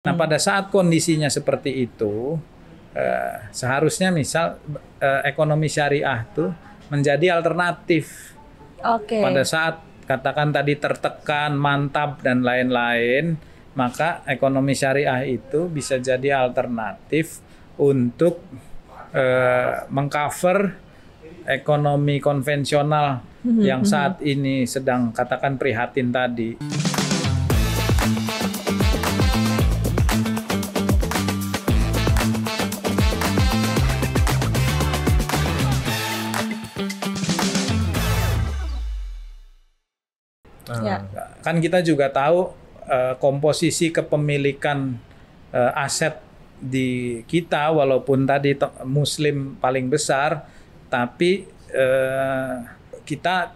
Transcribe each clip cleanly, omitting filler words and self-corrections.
Nah, pada saat kondisinya seperti itu, seharusnya misal ekonomi syariah tuh menjadi alternatif. Oke. Pada saat katakan tadi tertekan, mantap dan lain-lain, maka ekonomi syariah itu bisa jadi alternatif untuk mengcover ekonomi konvensional yang saat ini sedang katakan prihatin tadi. Ya. Kan kita juga tahu komposisi kepemilikan aset di kita, walaupun tadi Muslim paling besar, tapi kita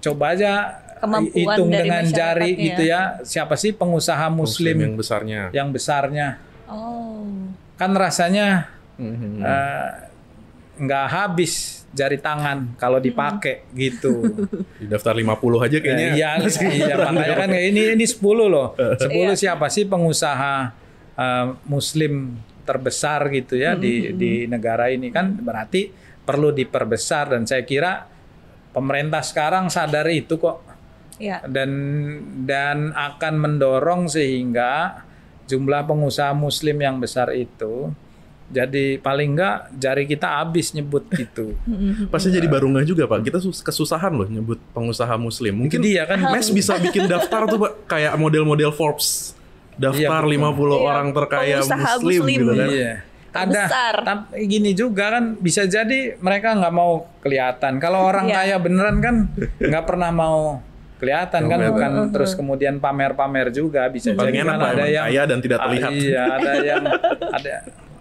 coba aja hitung dengan jari gitu ya, siapa sih pengusaha Muslim yang besarnya. Oh. Kan rasanya nggak habis jari tangan kalau dipakai gitu. Di daftar 50 aja kayaknya. Iya, makanya kan ini 10 loh. 10 siapa sih pengusaha Muslim terbesar gitu ya di negara ini, kan berarti perlu diperbesar, dan saya kira pemerintah sekarang sadar itu kok. Ya. Dan akan mendorong sehingga jumlah pengusaha Muslim yang besar itu jadi paling enggak jari kita habis nyebut gitu. Pasti jadi baru nggak juga Pak. Kita kesusahan loh nyebut pengusaha Muslim. Mungkin dia kan Mes bisa bikin daftar tuh Pak, kayak model-model Forbes. Daftar 50 orang terkaya Muslim gitu kan. Iya. Ada, tapi gini juga kan, bisa jadi mereka nggak mau kelihatan. Kalau orang kaya beneran kan nggak pernah mau kelihatan kan, bukan terus kemudian pamer-pamer juga, bisa jadi kan ada yang kaya dan tidak terlihat. Iya, ada yang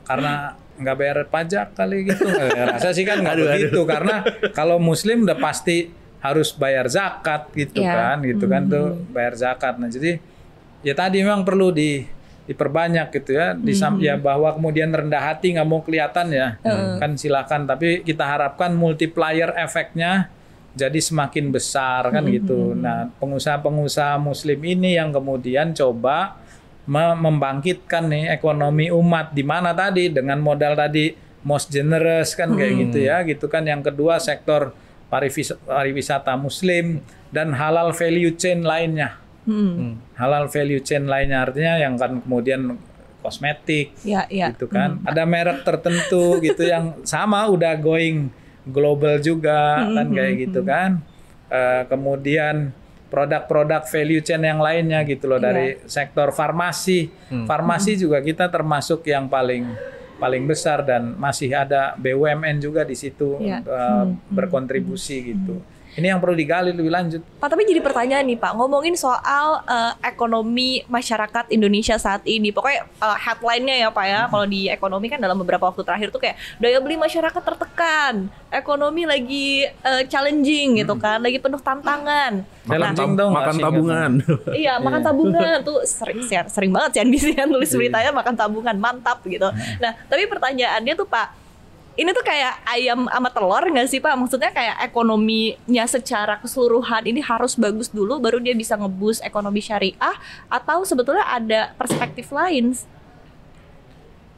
karena nggak bayar pajak kali gitu. Rasa sih kan nggak begitu, karena kalau Muslim udah pasti harus bayar zakat gitu kan, tuh bayar zakat. Nah jadi ya tadi memang perlu diperbanyak gitu ya, ya bahwa kemudian rendah hati nggak mau kelihatan ya, kan silakan, tapi kita harapkan multiplier efeknya jadi semakin besar kan gitu. Nah pengusaha-pengusaha Muslim ini yang kemudian coba membangkitkan nih ekonomi umat, di mana tadi dengan modal tadi most generous kan kayak gitu ya, gitu kan. Yang kedua sektor pariwisata Muslim dan halal value chain lainnya. Halal value chain lainnya artinya yang kan kemudian kosmetik, gitu kan. Ada merek tertentu gitu yang sama udah going global juga kan kayak gitu kan. Kemudian produk-produk value chain yang lainnya gitu loh, dari sektor farmasi. Farmasi juga kita termasuk yang paling besar, dan masih ada BUMN juga di situ berkontribusi gitu. Ini yang perlu digali lebih lanjut. Pak, tapi jadi pertanyaan nih Pak, ngomongin soal ekonomi masyarakat Indonesia saat ini. Pokoknya headline-nya ya Pak ya, kalau di ekonomi kan dalam beberapa waktu terakhir tuh kayak daya beli masyarakat tertekan, ekonomi lagi challenging gitu kan, lagi penuh tantangan. Makan tabungan. Iya, makan tabungan tuh sering banget CNBC yang nulis beritanya makan tabungan, mantap gitu. Nah, tapi pertanyaannya tuh Pak, ini tuh kayak ayam sama telur nggak sih Pak? Maksudnya kayak ekonominya secara keseluruhan ini harus bagus dulu baru dia bisa nge-boost ekonomi syariah, atau sebetulnya ada perspektif lain?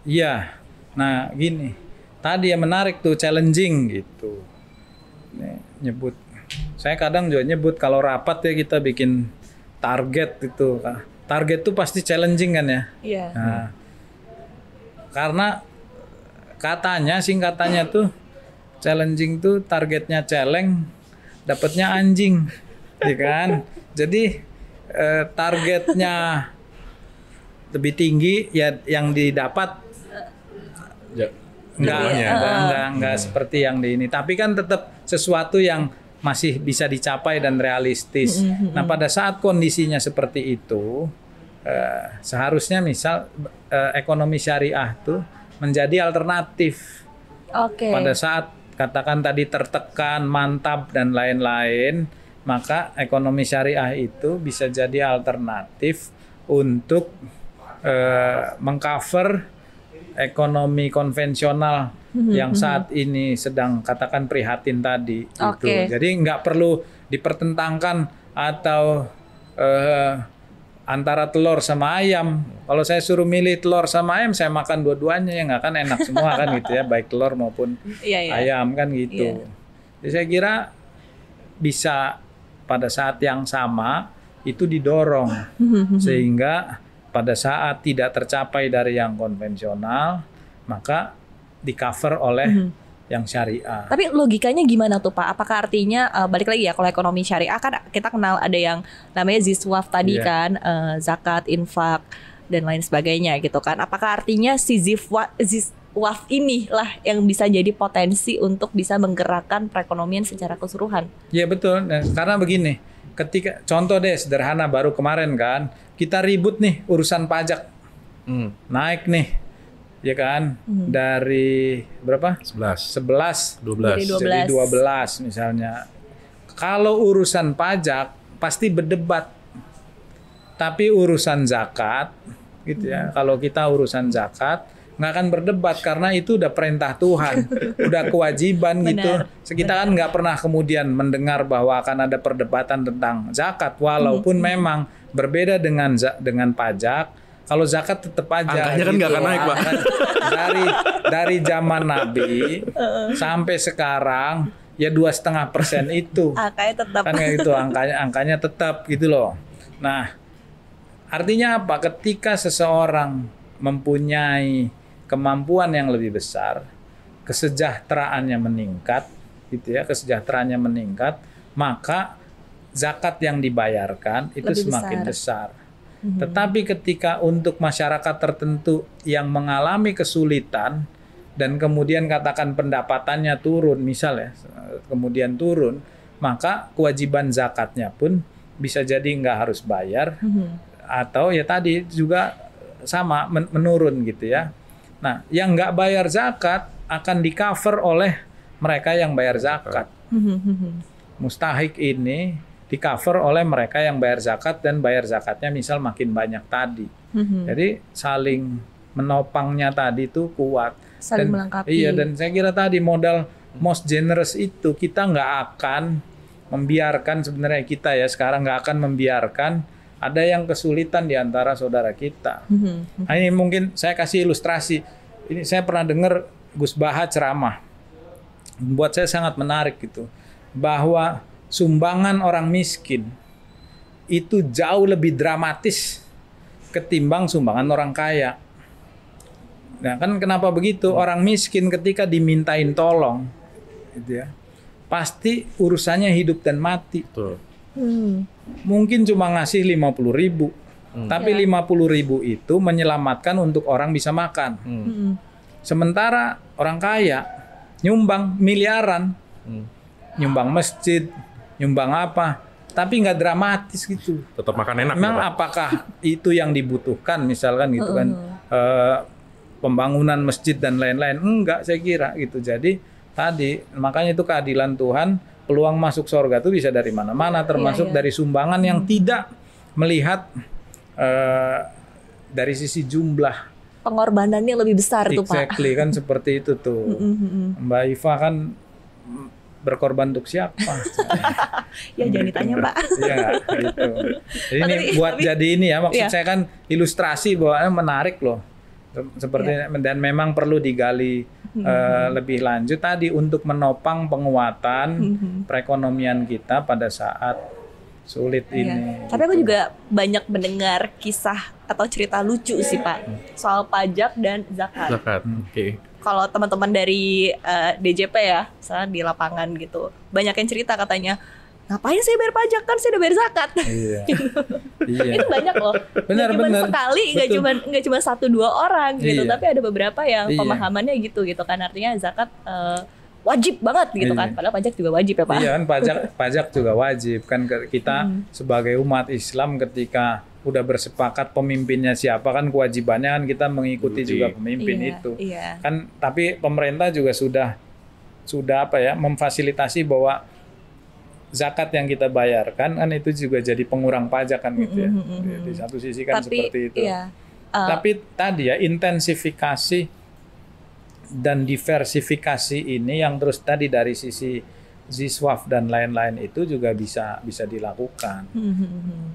Iya, nah gini, tadi yang menarik tuh challenging gitu. Nih, nyebut, saya kadang juga nyebut kalau rapat ya kita bikin target gitu. Target tuh pasti challenging kan ya? Iya. Nah, karena katanya, singkatannya tuh challenging tuh targetnya celeng, dapatnya anjing, ya kan? Jadi targetnya lebih tinggi ya yang didapat enggak seperti yang di ini. Tapi kan tetap sesuatu yang masih bisa dicapai dan realistis. Nah pada saat kondisinya seperti itu, seharusnya misal ekonomi syariah tuh menjadi alternatif. Pada saat katakan tadi tertekan, mantap dan lain-lain, maka ekonomi syariah itu bisa jadi alternatif untuk mengcover ekonomi konvensional yang saat ini sedang katakan prihatin tadi. Gitu. Jadi nggak perlu dipertentangkan atau antara telur sama ayam. Kalau saya suruh milih telur sama ayam, saya makan dua-duanya, ya nggak kan enak semua kan gitu ya, baik telur maupun ayam kan gitu. Jadi saya kira bisa pada saat yang sama itu didorong sehingga pada saat tidak tercapai dari yang konvensional maka di cover oleh yang syariah. Tapi logikanya gimana tuh Pak? Apakah artinya balik lagi ya, kalau ekonomi syariah kan kita kenal ada yang namanya ziswaf tadi kan, zakat, infak dan lain sebagainya gitu kan. Apakah artinya si ziswaf ini lah yang bisa jadi potensi untuk bisa menggerakkan perekonomian secara keseluruhan? Iya betul. Nah, karena begini, ketika contoh deh sederhana baru kemarin kan kita ribut nih urusan pajak, naik nih. Ya kan, dari berapa? 11, 12. Jadi 12 misalnya. Kalau urusan pajak pasti berdebat. Tapi urusan zakat gitu ya. Kalau kita urusan zakat nggak akan berdebat karena itu udah perintah Tuhan, udah kewajiban gitu. Kita kan nggak pernah kemudian mendengar bahwa akan ada perdebatan tentang zakat walaupun memang berbeda dengan pajak. Kalau zakat tetap aja angkanya kan nggak akan naik Pak. Dari zaman Nabi sampai sekarang ya 2,5% itu angkanya tetap kan kayak gitu, angkanya tetap gitu loh. Nah artinya apa? Ketika seseorang mempunyai kemampuan yang lebih besar, kesejahteraannya meningkat gitu ya, kesejahteraannya meningkat, maka zakat yang dibayarkan itu lebih semakin besar. Tetapi ketika untuk masyarakat tertentu yang mengalami kesulitan dan kemudian katakan pendapatannya turun misalnya, kemudian turun, maka kewajiban zakatnya pun bisa jadi nggak harus bayar atau ya tadi juga sama menurun gitu ya. Nah, yang nggak bayar zakat akan di-cover oleh mereka yang bayar zakat. Mustahik ini di-cover oleh mereka yang bayar zakat dan bayar zakatnya misal makin banyak tadi. Jadi saling menopangnya tadi itu kuat. Saling melengkapi. Iya, dan saya kira tadi modal most generous itu kita nggak akan membiarkan sebenarnya kita ya sekarang nggak akan membiarkan ada yang kesulitan di antara saudara kita. Nah, ini mungkin saya kasih ilustrasi. Ini saya pernah dengar Gus Baha ceramah. Buat saya sangat menarik gitu. Bahwa sumbangan orang miskin itu jauh lebih dramatis ketimbang sumbangan orang kaya. Nah, kan kenapa begitu? Orang miskin ketika dimintain tolong, gitu ya, pasti urusannya hidup dan mati. Mungkin cuma ngasih 50.000, tapi 50.000 itu menyelamatkan untuk orang bisa makan. Sementara orang kaya nyumbang miliaran, nyumbang masjid, nyumbang apa, tapi nggak dramatis gitu. Tetap makan enak. Memang ya, apakah itu yang dibutuhkan misalkan gitu kan pembangunan masjid dan lain-lain? Enggak, saya kira gitu. Jadi tadi makanya itu keadilan Tuhan, peluang masuk surga itu bisa dari mana-mana, termasuk dari sumbangan yang tidak melihat dari sisi jumlah. Pengorbanannya lebih besar tuh Pak. Exactly kan seperti itu tuh. Mbak Iva kan berkorban untuk siapa? Ya jangan ditanya Pak. Iya gitu. Jadi ini buat jadi ini ya, maksud saya kan ilustrasi bahwa menarik loh. Seperti dan memang perlu digali lebih lanjut tadi untuk menopang penguatan perekonomian kita pada saat sulit ini. Tapi aku juga banyak mendengar kisah atau cerita lucu sih Pak soal pajak dan zakat. Oke. Kalau teman-teman dari DJP ya, misalnya di lapangan gitu, banyak yang cerita katanya, ngapain saya bayar pajak kan saya udah bayar zakat. Iya. Itu banyak loh. Benar. Sekali, nggak cuma 1-2 orang gitu, tapi ada beberapa yang pemahamannya gitu kan, artinya zakat wajib banget gitu kan, padahal pajak juga wajib ya Pak. Iya kan, pajak juga wajib kan, kita sebagai umat Islam ketika udah bersepakat pemimpinnya siapa kan kewajibannya kan kita mengikuti juga pemimpin itu. Kan tapi pemerintah juga sudah apa ya, memfasilitasi bahwa zakat yang kita bayarkan kan itu juga jadi pengurang pajak kan gitu ya. Di satu sisi kan seperti itu. Tapi tadi ya intensifikasi dan diversifikasi ini yang terus tadi dari sisi Ziswaf dan lain-lain itu juga bisa dilakukan.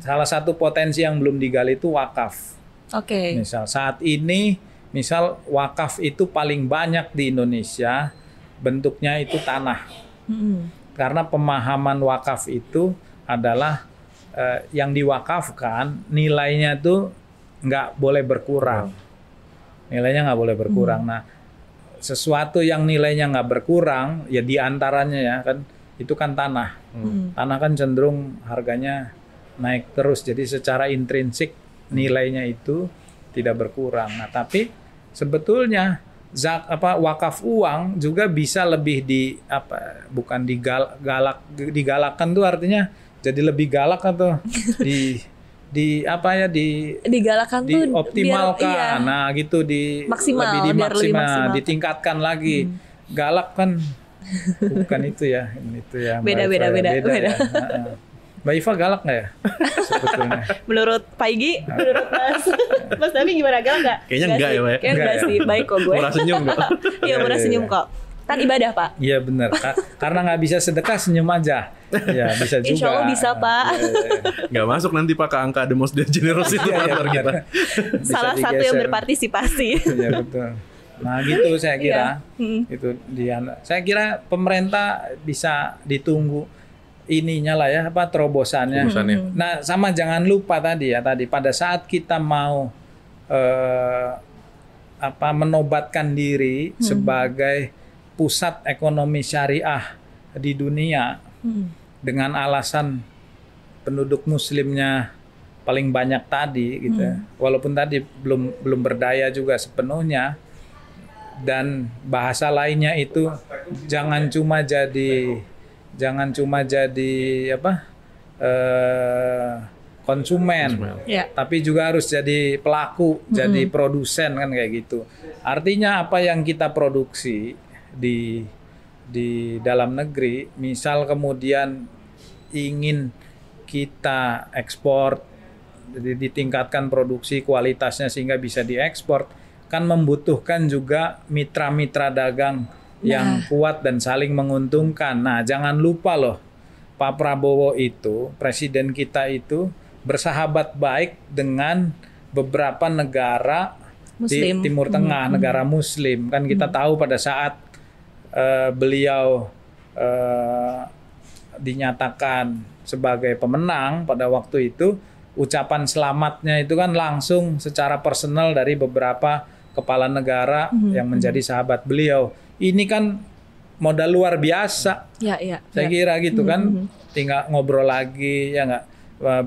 Salah satu potensi yang belum digali itu wakaf. Oke. Misal saat ini, wakaf itu paling banyak di Indonesia bentuknya itu tanah. Karena pemahaman wakaf itu adalah yang diwakafkan nilainya tuh nggak boleh berkurang. Nilainya nggak boleh berkurang. Nah, sesuatu yang nilainya nggak berkurang, ya diantaranya ya kan, itu kan tanah. Tanah kan cenderung harganya naik terus. Jadi secara intrinsik nilainya itu tidak berkurang. Nah, tapi sebetulnya wakaf uang juga bisa lebih digalakkan tuh artinya jadi lebih galak atau digalakkan tuh dioptimalkan. Biar, nah gitu lebih dimaksimal, ditingkatkan lagi. Galak kan bukan itu ya beda. Ya. Mbak Iva galak nggak ya sebetulnya? Menurut Pak Igi, menurut Mas Davi gimana, galak nggak? Kayaknya enggak ya, Pak. Kayaknya enggak sih, baik kok gue. Murah senyum kok. Iya, murah senyum kok. Kan ibadah, Pak. Iya benar. Karena nggak bisa sedekah, senyum aja. Ya bisa juga. Insya Allah bisa, Pak. Nggak masuk nanti Pak ke angka the most generous itu kantor kita. Salah satu yang berpartisipasi. Iya betul. Nah gitu saya kira. Itu saya kira pemerintah bisa ditunggu ininya lah ya, terobosannya. Nah sama jangan lupa tadi pada saat kita mau menobatkan diri sebagai pusat ekonomi syariah di dunia dengan alasan penduduk muslimnya paling banyak tadi gitu ya. Walaupun tadi belum berdaya juga sepenuhnya, dan bahasa lainnya itu jangan cuma jadi konsumen, tapi juga harus jadi pelaku, jadi produsen kan kayak gitu. Artinya apa yang kita produksi di dalam negeri, misal kemudian ingin kita ekspor, jadi ditingkatkan produksi kualitasnya sehingga bisa diekspor, kan membutuhkan juga mitra-mitra dagang yang kuat dan saling menguntungkan. Nah, jangan lupa loh, Pak Prabowo itu, presiden kita itu bersahabat baik dengan beberapa negara Muslim di Timur Tengah, negara Muslim. Kan kita tahu pada saat beliau dinyatakan sebagai pemenang pada waktu itu, ucapan selamatnya itu kan langsung secara personal dari beberapa kepala negara yang menjadi sahabat beliau. Ini kan modal luar biasa. Saya kira gitu kan, tinggal ngobrol lagi ya nggak,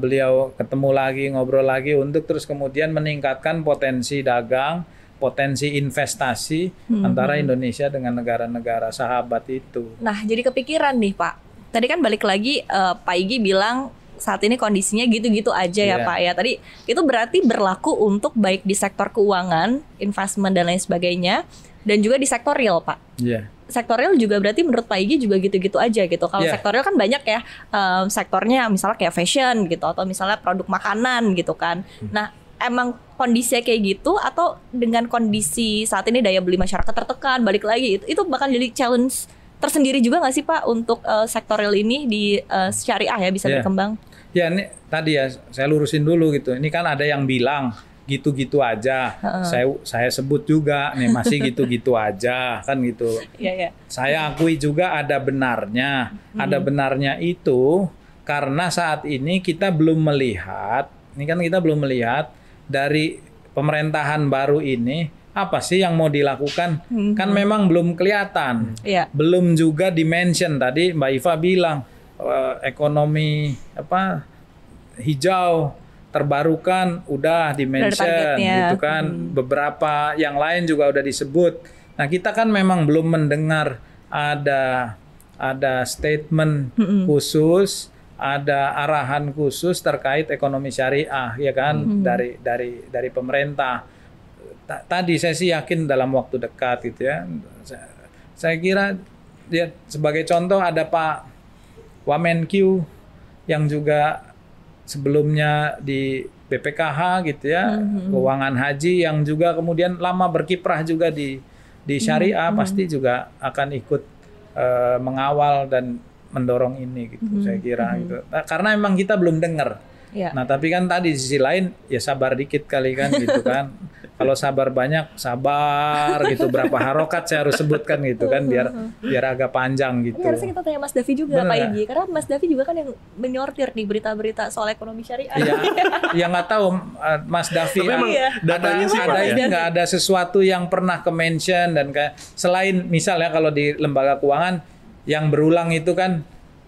beliau ketemu lagi, ngobrol lagi untuk terus kemudian meningkatkan potensi dagang, potensi investasi antara Indonesia dengan negara-negara sahabat itu. Nah, jadi kepikiran nih Pak. Tadi kan balik lagi Pak Igi bilang saat ini kondisinya gitu-gitu aja ya Pak ya. Tadi itu berarti berlaku untuk baik di sektor keuangan, investment dan lain sebagainya, dan juga di sektor real Pak. Sektor real juga berarti menurut Pak Igi juga gitu-gitu aja gitu. Kalau sektor real kan banyak ya sektornya, misalnya kayak fashion gitu, atau misalnya produk makanan gitu kan. Nah, emang kondisinya kayak gitu, atau dengan kondisi saat ini daya beli masyarakat tertekan, balik lagi itu bakal jadi challenge tersendiri juga nggak sih Pak untuk sektor real ini di syariah ya bisa berkembang? Ya ini tadi ya saya lurusin dulu gitu. Ini kan ada yang bilang gitu-gitu aja. Saya sebut juga nih masih gitu-gitu aja kan gitu. Saya akui juga ada benarnya. Ada benarnya itu karena saat ini kita belum melihat dari pemerintahan baru ini apa sih yang mau dilakukan. Kan memang belum kelihatan. Belum juga dimention tadi Mbak Iva bilang ekonomi hijau terbarukan udah dimention gitu kan. Beberapa yang lain juga udah disebut. Nah, kita kan memang belum mendengar ada statement khusus, ada arahan khusus terkait ekonomi syariah ya kan dari pemerintah. Tadi saya sih yakin dalam waktu dekat gitu ya. Saya kira ya sebagai contoh ada Pak Wamenkyu yang juga sebelumnya di BPKH gitu ya, keuangan haji yang juga kemudian lama berkiprah juga di syariah, pasti juga akan ikut mengawal dan mendorong ini gitu saya kira gitu. Nah, karena memang kita belum dengar. Nah tapi kan tadi di sisi lain ya sabar dikit kali kan gitu kan. Kalau sabar banyak, sabar gitu. Berapa harokat saya harus sebutkan gitu kan biar agak panjang gitu. Ini harusnya kita tanya Mas Davi juga Pak Igi, karena Mas Davi juga kan yang menyortir nih berita-berita soal ekonomi syariah. Iya, ya nggak tahu Mas Davi. Datanya sih nggak ada sesuatu yang pernah ke-mention dan kayak selain misalnya kalau di lembaga keuangan yang berulang itu kan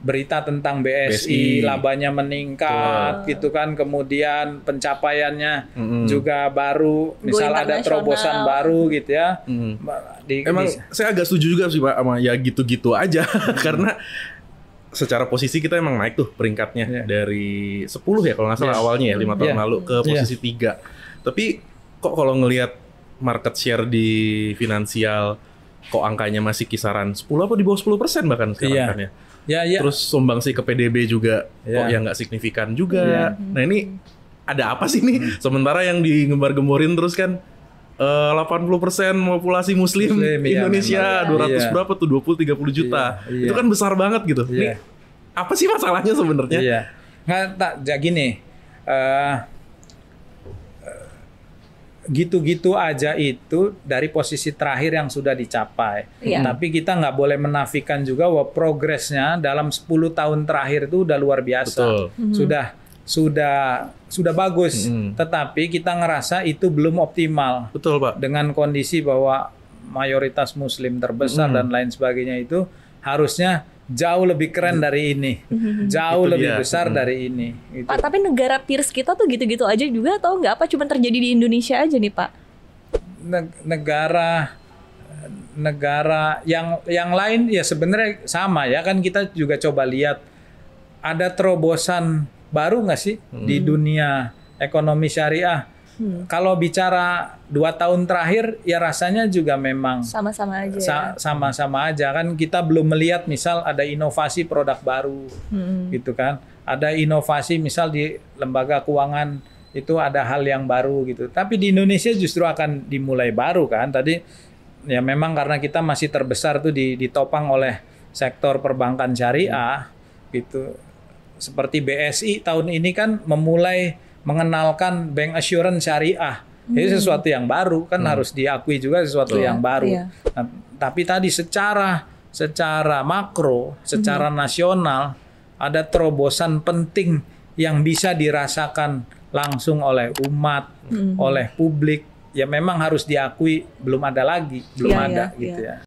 berita tentang BSI, labanya meningkat gitu kan, kemudian pencapaiannya juga baru, misal ada terobosan baru gitu ya. Emang saya agak setuju juga sih Pak sama ya gitu-gitu aja karena secara posisi kita emang naik tuh peringkatnya dari 10 ya kalau nggak salah awalnya ya 5 tahun lalu ke posisi 3. Tapi kok kalau ngelihat market share di finansial kok angkanya masih kisaran 10 apa di bawah 10% bahkan sekarang kan ya. Terus sumbangsi ke PDB juga kok yang nggak signifikan juga. Nah ini ada apa sih nih? Sementara yang digembar-gemborin terus kan 80% populasi muslim Indonesia 200 berapa tuh 20-30 juta. Itu kan besar banget gitu. Nih, apa sih masalahnya sebenarnya? Nggak gini. Gitu-gitu aja itu dari posisi terakhir yang sudah dicapai. Tapi kita nggak boleh menafikan juga bahwa progresnya dalam 10 tahun terakhir itu udah luar biasa. Sudah bagus. Tetapi kita ngerasa itu belum optimal. Betul, Pak. Dengan kondisi bahwa mayoritas muslim terbesar dan lain sebagainya itu harusnya jauh lebih keren dari ini, jauh lebih besar dari ini. Gitu. Pak, tapi negara peers kita tuh gitu-gitu aja juga atau nggak? Apa cuma terjadi di Indonesia aja nih Pak? Negara yang lain ya sebenarnya sama ya kan, kita juga coba lihat ada terobosan baru nggak sih di dunia ekonomi syariah? Kalau bicara 2 tahun terakhir ya rasanya juga memang sama-sama aja. Sama-sama aja kan, kita belum melihat misal ada inovasi produk baru gitu kan. Ada inovasi misal di lembaga keuangan itu ada hal yang baru gitu. Tapi di Indonesia justru akan dimulai baru kan. Tadi ya memang karena kita masih terbesar tuh ditopang oleh sektor perbankan syariah gitu. Seperti BSI tahun ini kan memulai mengenalkan bank assurance syariah. Itu sesuatu yang baru kan, harus diakui juga sesuatu yang baru. Nah, tapi tadi secara makro, secara nasional ada terobosan penting yang bisa dirasakan langsung oleh umat, oleh publik. Ya memang harus diakui belum ada lagi, belum ada gitu ya.